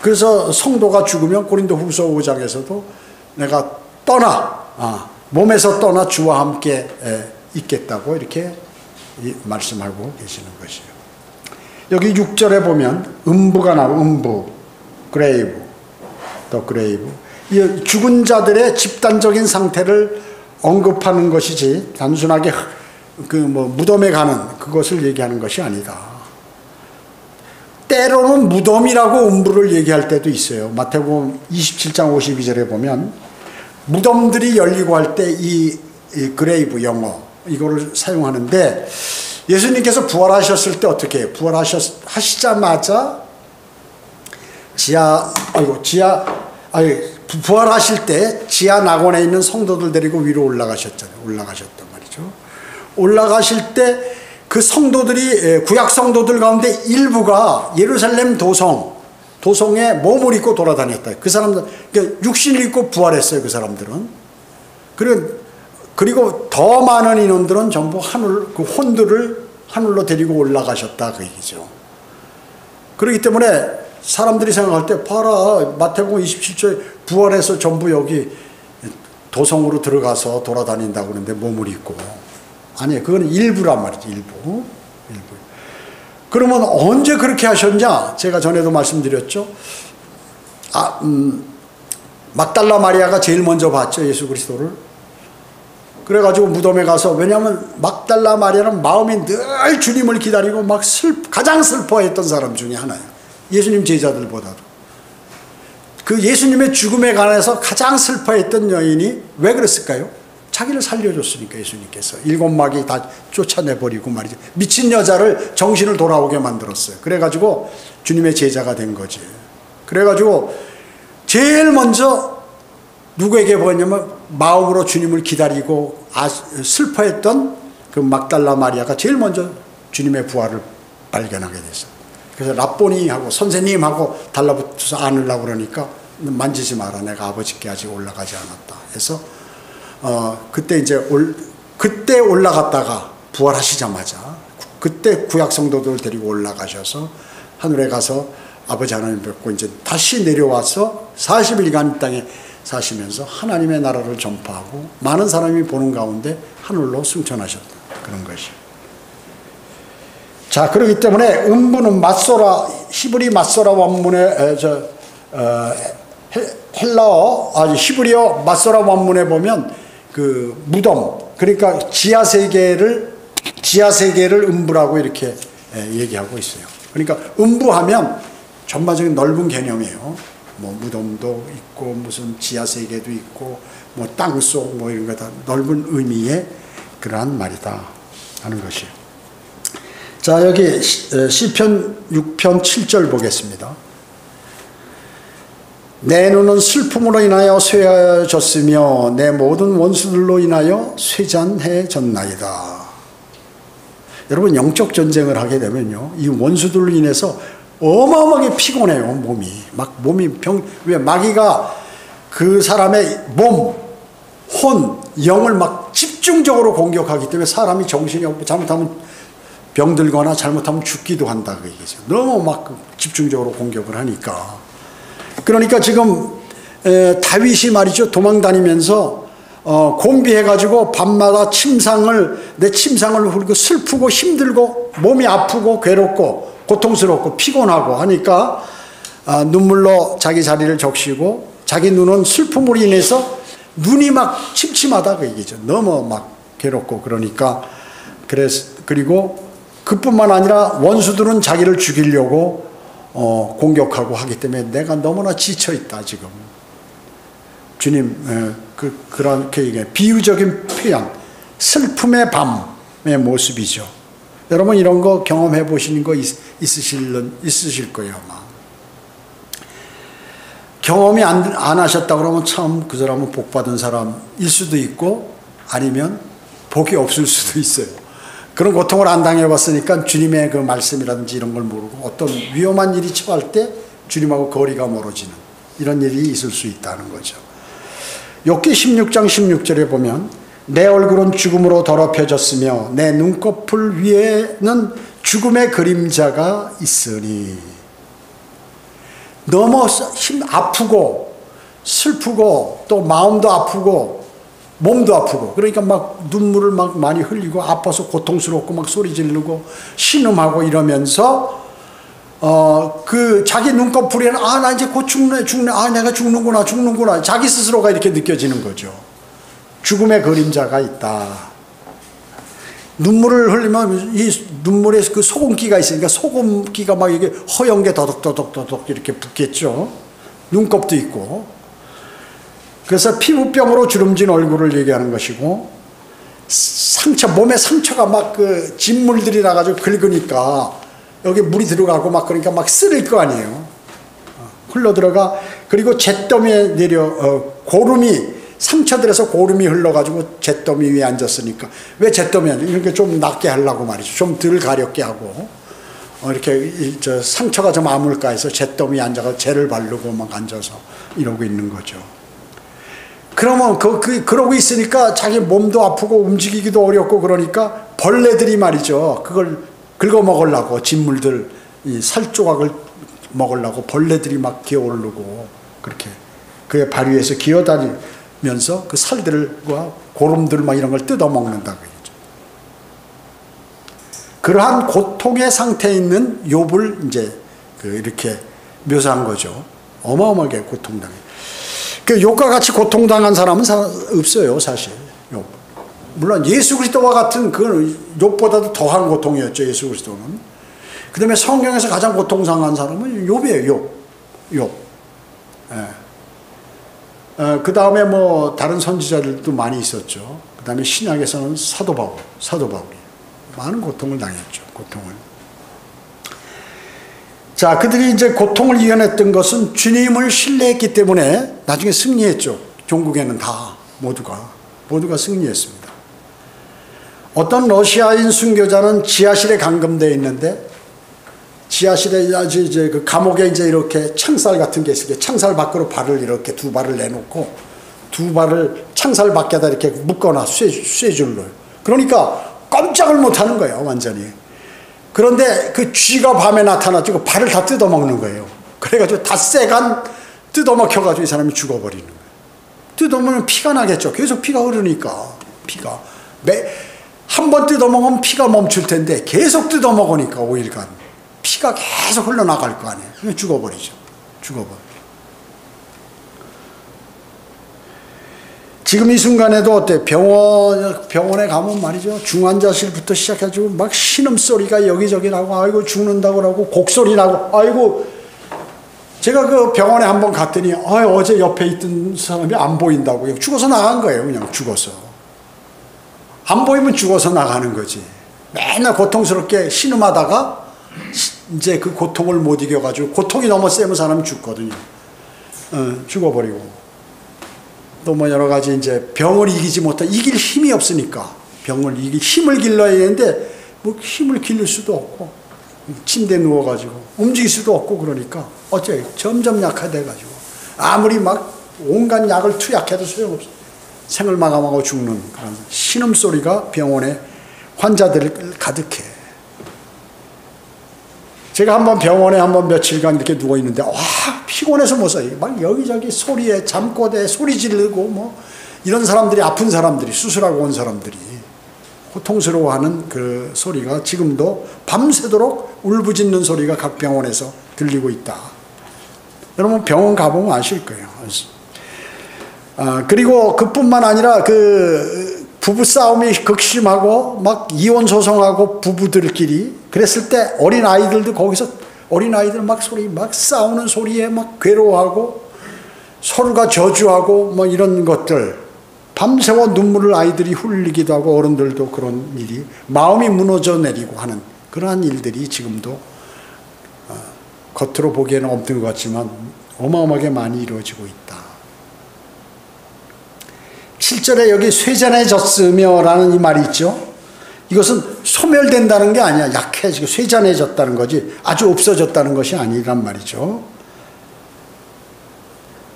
그래서 성도가 죽으면 고린도후서 5장에서도 내가 몸에서 떠나 주와 함께 있겠다고 이렇게 말씀하고 계시는 것이에요. 여기 6절에 보면 음부가 나오고, 음부, 그레이브, 더 그레이브. 이 죽은 자들의 집단적인 상태를 언급하는 것이지 단순하게 무덤에 가는 그것을 얘기하는 것이 아니다. 때로는 무덤이라고 음부를 얘기할 때도 있어요. 마태복음 27장 52절에 보면 무덤들이 열리고 할 때 이 그레이브, 영어 이거를 사용하는데 예수님께서 부활하셨을 때 어떻게 해요? 부활하시자마자 부활하실 때 지하 낙원에 있는 성도들 데리고 위로 올라가셨잖아요. 올라가셨단 말이죠. 올라가실 때 그 성도들이, 구약 성도들 가운데 일부가 예루살렘 도성에 몸을 입고 돌아다녔다. 그 사람들, 그러니까 육신을 입고 부활했어요. 그 사람들은. 그리고 더 많은 인원들은 전부 그 혼들을 하늘로 데리고 올라가셨다. 그 얘기죠. 그렇기 때문에 사람들이 생각할 때, 봐라, 마태복음 27조에 부활해서 전부 여기 도성으로 들어가서 돌아다닌다고 그러는데 몸을 입고. 아니에요. 그건 일부란 말이죠. 일부. 그러면 언제 그렇게 하셨냐? 제가 전에도 말씀드렸죠. 막달라 마리아가 제일 먼저 봤죠. 예수 그리스도를. 그래가지고 무덤에 가서, 왜냐하면 막달라 마리아는 마음이 늘 주님을 기다리고 막 가장 슬퍼했던 사람 중에 하나예요. 예수님 제자들보다도. 그 예수님의 죽음에 관해서 가장 슬퍼했던 여인이 왜 그랬을까요? 자기를 살려줬으니까. 예수님께서 7마귀 다 쫓아내버리고 말이죠. 미친 여자를 정신을 돌아오게 만들었어요. 그래가지고 주님의 제자가 된 거지. 그래가지고 제일 먼저 누구에게 보였냐면 마음으로 주님을 기다리고 슬퍼했던 그 막달라 마리아가 제일 먼저 주님의 부활을 발견하게 됐어요. 그래서 라보니하고 선생님하고 달라붙어서 안으려고 그러니까 만지지 마라. 내가 아버지께 아직 올라가지 않았다. 해서 그때 올라갔다가 부활하시자마자 그때 구약 성도들을 데리고 올라가셔서 하늘에 가서 아버지 하나님 뵙고 이제 다시 내려와서 40일간 이 땅에 사시면서 하나님의 나라를 전파하고 많은 사람이 보는 가운데 하늘로 승천하셨다. 그런 것이. 자, 그렇기 때문에 음부는 맞소라, 히브리 맞소라 원문에 히브리어 맞소라 원문에 보면 그 무덤, 그러니까 지하 세계를 음부라고 이렇게 얘기하고 있어요. 그러니까 음부하면 전반적인 넓은 개념이에요. 뭐 무덤도 있고 무슨 지하 세계도 있고 뭐 땅속 뭐 이런 거 다 넓은 의미의 그러한 말이다 하는 것이에요. 자, 여기 시편 6편 7절 보겠습니다. 내 눈은 슬픔으로 인하여 쇠하여졌으며 내 모든 원수들로 인하여 쇠잔해졌나이다. 여러분, 영적 전쟁을 하게 되면요, 이 원수들로 인해서 어마어마하게 피곤해요. 몸이 왜 마귀가 그 사람의 몸, 혼, 영을 막 집중적으로 공격하기 때문에 사람이 정신이 없고 잘못하면 병들거나 잘못하면 죽기도 한다 그 얘기죠. 너무 막 집중적으로 공격을 하니까. 그러니까 지금 다윗이 말이죠, 도망다니면서 곤비해가지고 밤마다 내 침상을 흐리고 슬프고 힘들고 몸이 아프고 괴롭고 고통스럽고 피곤하고 하니까 눈물로 자기 자리를 적시고 자기 눈은 슬픔으로 인해서 눈이 막 침침하다 그 얘기죠. 너무 막 괴롭고 그러니까. 그리고 그뿐만 아니라 원수들은 자기를 죽이려고 공격하고 하기 때문에 내가 너무나 지쳐있다 지금. 주님 그렇게 얘기해. 비유적인 표현, 슬픔의 밤의 모습이죠. 여러분 이런 거 경험해 보시는 거 있으실 거예요 아마. 경험이 안 하셨다 그러면 참 그 사람은 복 받은 사람일 수도 있고 아니면 복이 없을 수도 있어요. 그런 고통을 안 당해봤으니까 주님의 그 말씀이라든지 이런 걸 모르고 어떤 위험한 일이 처할 때 주님하고 거리가 멀어지는 이런 일이 있을 수 있다는 거죠. 욥기 16장 16절에 보면 내 얼굴은 죽음으로 더럽혀졌으며 내 눈꺼풀 위에는 죽음의 그림자가 있으니. 너무 아프고 슬프고 또 마음도 아프고 몸도 아프고 그러니까 막 눈물을 막 많이 흘리고 아파서 고통스럽고 막 소리 지르고 신음하고 이러면서 그 자기 눈꺼풀에는 나 이제 곧 죽네 내가 죽는구나 자기 스스로가 이렇게 느껴지는 거죠. 죽음의 그림자가 있다. 눈물을 흘리면 이 눈물에 그 소금기가 있으니까 소금기가 막 이게 허연 게 더덕더덕 이렇게 붙겠죠. 눈곱도 있고. 그래서 피부병으로 주름진 얼굴을 얘기하는 것이고 상처, 몸에 상처가 막 그 진물들이 나가지고 긁으니까 여기 물이 들어가고 막 그러니까 막 쓰릴 거 아니에요. 흘러 들어가. 그리고 잿더미에 고름이, 상처들에서 고름이 흘러가지고 잿더미 위에 앉았으니까. 왜 잿더미에 앉아? 이렇게 좀 낫게 하려고 말이죠. 좀 덜 가렵게 하고. 이렇게 상처가 좀 아물까 해서 잿더미에 앉아서 젤을 바르고 막 앉아서 이러고 있는 거죠. 그러면 그러고 있으니까 자기 몸도 아프고 움직이기도 어렵고 그러니까 벌레들이 말이죠. 그걸 긁어 먹으려고, 진물들, 이 살조각을 먹으려고 벌레들이 막 기어오르고 그렇게 그의 발 위에서 기어다니면서 그 살들과 고름들 막 이런 걸 뜯어 먹는다고 그러죠. 그러한 고통의 상태에 있는 욥을 이제 이렇게 묘사한 거죠. 어마어마하게 고통당해. 욥과 같이 고통당한 사람은 없어요, 사실. 욥. 물론 예수 그리스도와 같은 그건 욥보다도 더한 고통이었죠, 예수 그리스도는. 그 다음에 성경에서 가장 고통상한 사람은 욥이에요, 욥. 예. 그 다음에 뭐 다른 선지자들도 많이 있었죠. 그 다음에 신약에서는 사도 바울이 많은 고통을 당했죠, 고통을. 자, 그들이 이제 고통을 이겨냈던 것은 주님을 신뢰했기 때문에 나중에 승리했죠. 종국에는 다 모두가 승리했습니다. 어떤 러시아인 순교자는 지하실에 감금되어 있는데, 지하실에 이제 그 감옥에 이제 이렇게 창살 같은 게 있어요. 창살 밖으로 발을 이렇게 두 발을 내놓고 두 발을 창살 밖에다 이렇게 묶거나 쇠줄로. 그러니까 깜짝을 못 하는 거예요, 완전히. 그런데 그 쥐가 밤에 나타나지고 발을 다 뜯어먹는 거예요. 그래가지고 다 쎄간 뜯어먹혀가지고 이 사람이 죽어버리는 거예요. 뜯어먹으면 피가 나겠죠. 계속 피가 흐르니까. 피가. 한 번 뜯어먹으면 피가 멈출 텐데 계속 뜯어먹으니까 5일간. 피가 계속 흘러나갈 거 아니에요. 죽어버리죠. 지금 이 순간에도 어때? 병원에 가면 말이죠. 중환자실부터 시작해가지고 막 신음소리가 여기저기 나고, 아이고 죽는다고 하고, 곡소리 나고, 아이고. 제가 그 병원에 한번 갔더니, 어제 옆에 있던 사람이 안 보인다고. 죽어서 나간 거예요. 그냥 죽어서. 안 보이면 죽어서 나가는 거지. 맨날 고통스럽게 신음하다가 이제 그 고통을 못 이겨가지고, 고통이 너무 세면 사람이 죽거든요. 죽어버리고. 또 뭐 여러 가지 이제 병을 이기지 못해, 이길 힘이 없으니까 병을 이길 힘을 길러야 되는데 뭐 힘을 기를 수도 없고 침대에 누워가지고 움직일 수도 없고 그러니까 어째 점점 약화돼가지고 아무리 막 온갖 약을 투약해도 소용없어. 생을 마감하고 죽는 그런 신음소리가 병원에 환자들을 가득해. 제가 한번 병원에 한번 며칠간 이렇게 누워있는데, 피곤해서 못 살아요. 막 여기저기 소리에, 잠꼬대, 소리 지르고, 뭐, 이런 사람들이, 아픈 사람들이, 수술하고 온 사람들이, 고통스러워하는 그 소리가 지금도 밤새도록 울부짖는 소리가 각 병원에서 들리고 있다. 여러분, 병원 가보면 아실 거예요. 그리고 그뿐만 아니라 부부싸움이 극심하고 막 이혼 소송하고 부부들끼리 그랬을 때 어린아이들도 거기서 어린아이들 막 싸우는 소리에 막 괴로워하고 서로가 저주하고 뭐 이런 것들 밤새워 눈물을 아이들이 흘리기도 하고 어른들도 그런 일이 마음이 무너져 내리고 하는 그러한 일들이 지금도 겉으로 보기에는 없는 것 같지만 어마어마하게 많이 이루어지고 있다. 7절에 여기 쇠잔해졌으며 라는 이 말이 있죠. 이것은 소멸된다는 게 아니야. 약해지고 쇠잔해졌다는 거지 아주 없어졌다는 것이 아니란 말이죠.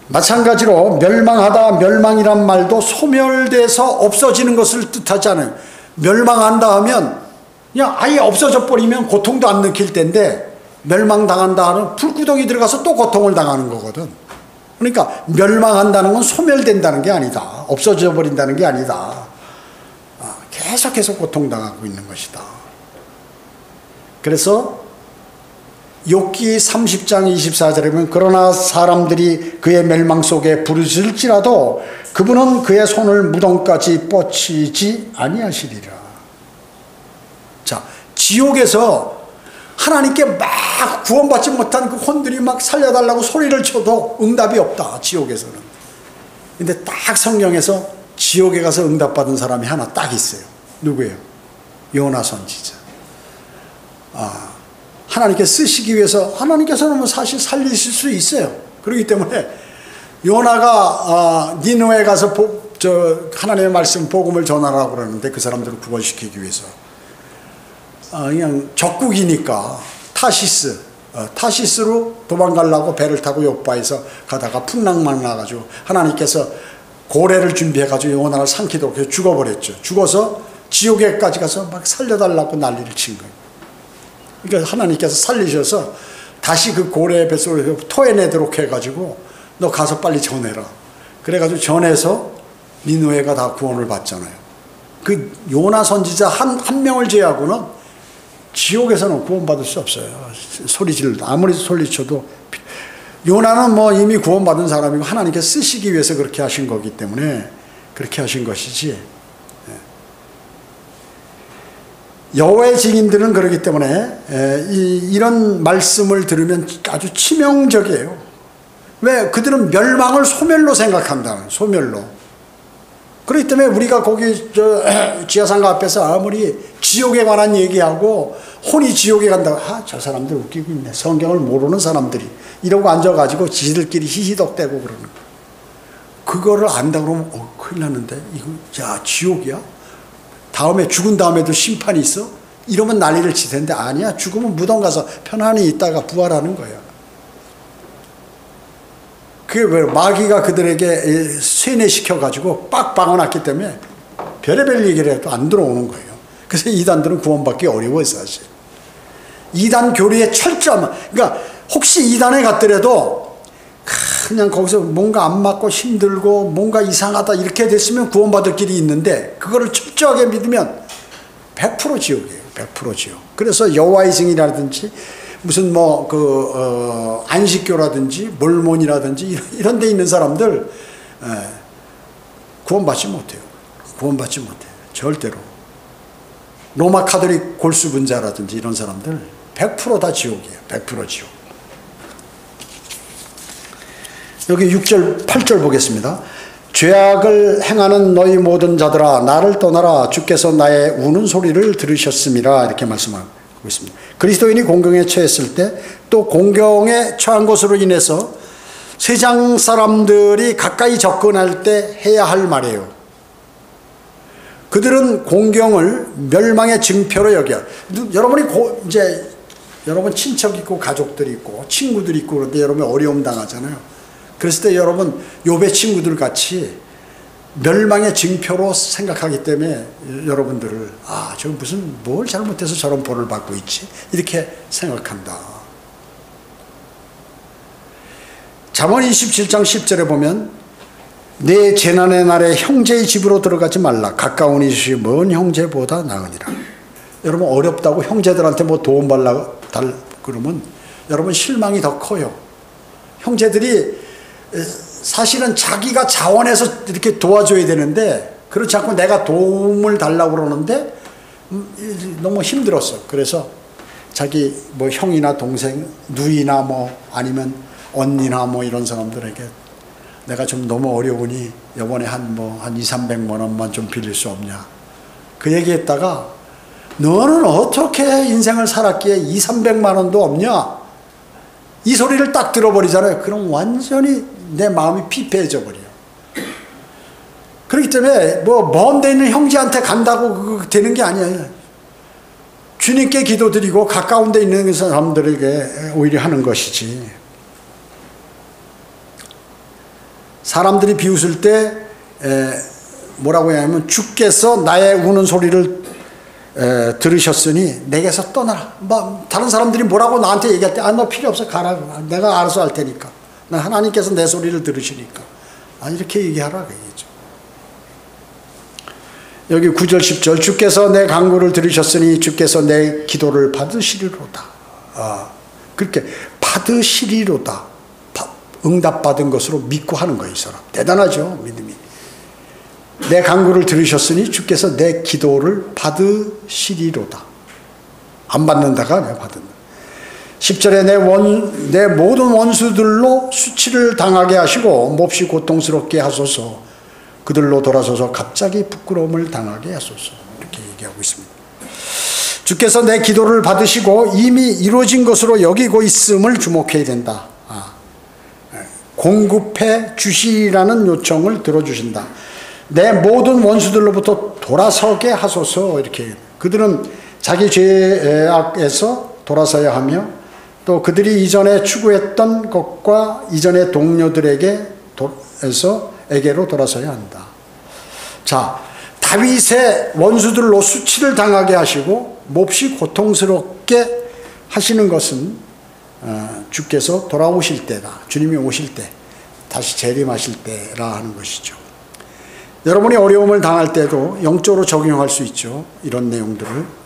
마찬가지로 멸망하다, 멸망이란 말도 소멸돼서 없어지는 것을 뜻하지 않아요. 멸망한다 하면 그냥 아예 없어져 버리면 고통도 안 느낄 텐데, 멸망당한다 하면 불구덩이 들어가서 또 고통을 당하는 거거든. 그러니까 멸망한다는 건 소멸된다는 게 아니다. 없어져 버린다는 게 아니다. 계속해서 고통당하고 있는 것이다. 그래서 욥기 30장 24절에 보면 그러나 사람들이 그의 멸망 속에 부르짖을지라도 그분은 그의 손을 무덤까지 뻗치지 아니하시리라. 자, 지옥에서 하나님께 막 구원받지 못한 그 혼들이 막 살려달라고 소리를 쳐도 응답이 없다, 지옥에서는. 근데 딱 성경에서 지옥에 가서 응답받은 사람이 하나 딱 있어요. 누구예요? 요나 선지자. 하나님께 쓰시기 위해서, 하나님께서는 뭐 사실 살리실 수 있어요. 그렇기 때문에 요나가 니느웨에 가서 하나님의 말씀 복음을 전하라고 그러는데, 그 사람들을 구원시키기 위해서 그냥 적국이니까 타시스로 도망가려고 배를 타고 요바에서 가다가 풍랑만 나가지고 하나님께서 고래를 준비해가지고 요나를 삼키도록 해서 죽어버렸죠. 죽어서 지옥에까지 가서 막 살려달라고 난리를 친 거예요. 그러니까 하나님께서 살리셔서 다시 그 고래의 뱃속을 토해내도록 해가지고 너 가서 빨리 전해라. 그래가지고 전해서 니느웨가 다 구원을 받잖아요. 그 요나 선지자 한 명을 제외하고는 지옥에서는 구원받을 수 없어요. 아무리 소리쳐도. 요나는 뭐 이미 구원받은 사람이고 하나님께서 쓰시기 위해서 그렇게 하신 거기 때문에 그렇게 하신 것이지. 여호와의 증인들은 그렇기 때문에 이런 말씀을 들으면 아주 치명적이에요. 왜? 그들은 멸망을 소멸로 생각한다. 소멸로. 그렇기 때문에 우리가 거기 지하상가 앞에서 아무리 지옥에 관한 얘기하고 혼이 지옥에 간다고, 저 사람들 웃기고 있네. 성경을 모르는 사람들이 이러고 앉아가지고 지들끼리 히히덕대고 그러는 거예요. 그거를 안다 그러면 큰일 났는데 이거 지옥이야? 다음에 죽은 다음에도 심판이 있어? 이러면 난리를 칠 텐데, 아니야. 죽으면 무덤 가서 편안히 있다가 부활하는 거예요. 그게 왜? 마귀가 그들에게 세뇌시켜가지고 빡 박아놨기 때문에 별의별 얘기를 해도 안 들어오는 거예요. 그래서 이단들은 구원받기 어려워요, 사실. 이단 교리의 철저함. 그러니까 혹시 이단에 갔더라도 그냥 거기서 뭔가 안 맞고 힘들고 뭔가 이상하다 이렇게 됐으면 구원받을 길이 있는데, 그거를 철저하게 믿으면 100% 지옥이에요. 100% 지옥. 그래서 여호와의 증인이라든지 무슨 안식교라든지 몰몬이라든지 이런 데 있는 사람들 구원받지 못해요. 구원받지 못해요. 절대로. 로마 카톨릭 골수분자라든지 이런 사람들 100% 다 지옥이에요. 100% 지옥. 여기 6절 8절 보겠습니다. 죄악을 행하는 너희 모든 자들아 나를 떠나라. 주께서 나의 우는 소리를 들으셨음이라. 이렇게 말씀하고 있습니다. 그리스도인이 공경에 처했을 때, 또 공경에 처한 것으로 인해서 세상 사람들이 가까이 접근할 때 해야 할 말이에요. 그들은 공경을 멸망의 증표로 여겨. 여러분이 이제 여러분 친척 있고 가족들이 있고 친구들이 있고 그런데 여러분이 어려움 당하잖아요. 그랬을 때 여러분 욥의 친구들 같이 멸망의 징표로 생각하기 때문에 여러분들을 저 무슨 뭘 잘못해서 저런 벌을 받고 있지 이렇게 생각한다. 잠언 27장 10절에 보면 내 재난의 날에 형제의 집으로 들어가지 말라. 가까운 이웃이 먼 형제보다 나으니라. 여러분 어렵다고 형제들한테 뭐 도움 달라고 그러면 여러분 실망이 더 커요. 형제들이 사실은 자기가 자원해서 이렇게 도와줘야 되는데 그렇지 않고 내가 도움을 달라고 그러는데 너무 힘들었어. 그래서 자기 뭐 형이나 동생, 누이나 뭐 아니면 언니나 뭐 이런 사람들에게 내가 좀 너무 어려우니 이번에 한 200~300만 원만 좀 빌릴 수 없냐. 그 얘기했다가 너는 어떻게 인생을 살았기에 200~300만 원도 없냐. 이 소리를 딱 들어버리잖아요. 그럼 완전히 내 마음이 피폐해져 버려요. 그렇기 때문에 먼 데 있는 형제한테 간다고 되는 게 아니에요. 주님께 기도드리고 가까운 데 있는 사람들에게 오히려 하는 것이지. 사람들이 비웃을 때 뭐라고 해야 하면 주께서 나의 우는 소리를 들으셨으니 내게서 떠나라. 다른 사람들이 뭐라고 나한테 얘기할 때 너 필요 없어 가라. 내가 알아서 할 테니까. 하나님께서 내 소리를 들으시니까. 이렇게 얘기하라 그 얘기죠. 여기 9절 10절 주께서 내 간구를 들으셨으니 주께서 내 기도를 받으시리로다. 그렇게 받으시리로다. 응답받은 것으로 믿고 하는 거예요. 이 사람 대단하죠. 믿음이. 내 간구를 들으셨으니 주께서 내 기도를 받으시리로다. 안 받는다가 내가 받는다. 10절에 내 모든 원수들로 수치를 당하게 하시고 몹시 고통스럽게 하소서. 그들로 돌아서서 갑자기 부끄러움을 당하게 하소서. 이렇게 얘기하고 있습니다. 주께서 내 기도를 받으시고 이미 이루어진 것으로 여기고 있음을 주목해야 된다. 공급해 주시라는 요청을 들어주신다. 내 모든 원수들로부터 돌아서게 하소서. 이렇게 그들은 자기 죄악에서 돌아서야 하며 또 그들이 이전에 추구했던 것과 이전의 동료들에게로 돌아서야 한다. 자, 다윗의 원수들로 수치를 당하게 하시고 몹시 고통스럽게 하시는 것은 주께서 돌아오실 때다. 주님이 오실 때, 다시 재림하실 때라 하는 것이죠. 여러분이 어려움을 당할 때도 영적으로 적용할 수 있죠. 이런 내용들을.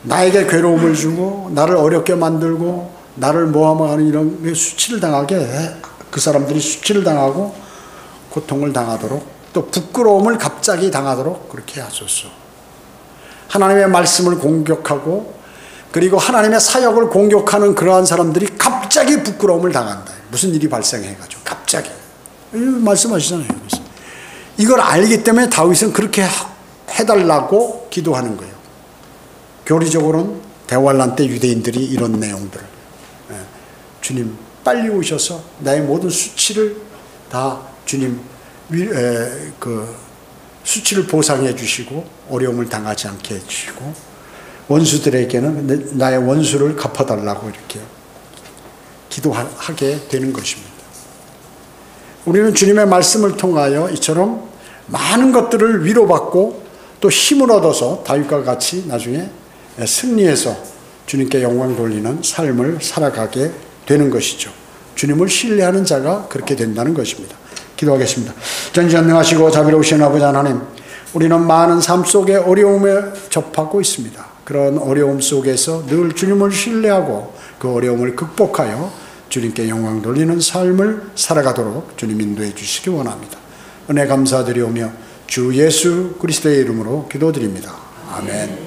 나에게 괴로움을 주고 나를 어렵게 만들고 나를 모함하는 이런 수치를 당하게 해. 그 사람들이 수치를 당하고 고통을 당하도록 또 부끄러움을 갑자기 당하도록 그렇게 하소서. 하나님의 말씀을 공격하고 그리고 하나님의 사역을 공격하는 그러한 사람들이 갑자기 부끄러움을 당한다. 무슨 일이 발생해가지고 갑자기 말씀하시잖아요. 이걸 알기 때문에 다윗은 그렇게 해달라고 기도하는 거예요. 교리적으로는 대환란 때 유대인들이 이런 내용들을 주님 빨리 오셔서 나의 모든 수치를 다 주님 수치를 보상해 주시고 어려움을 당하지 않게 해주시고 원수들에게는 나의 원수를 갚아달라고 이렇게 기도하게 되는 것입니다. 우리는 주님의 말씀을 통하여 이처럼 많은 것들을 위로받고 또 힘을 얻어서 다윗과 같이 나중에 승리해서 주님께 영광 돌리는 삶을 살아가게 되는 것이죠. 주님을 신뢰하는 자가 그렇게 된다는 것입니다. 기도하겠습니다. 전지전능하시고 자비로우신 아버지 하나님, 우리는 많은 삶 속에 어려움에 접하고 있습니다. 그런 어려움 속에서 늘 주님을 신뢰하고 그 어려움을 극복하여 주님께 영광 돌리는 삶을 살아가도록 주님 인도해 주시기 원합니다. 은혜 감사드리오며 주 예수 그리스도의 이름으로 기도드립니다. 아멘.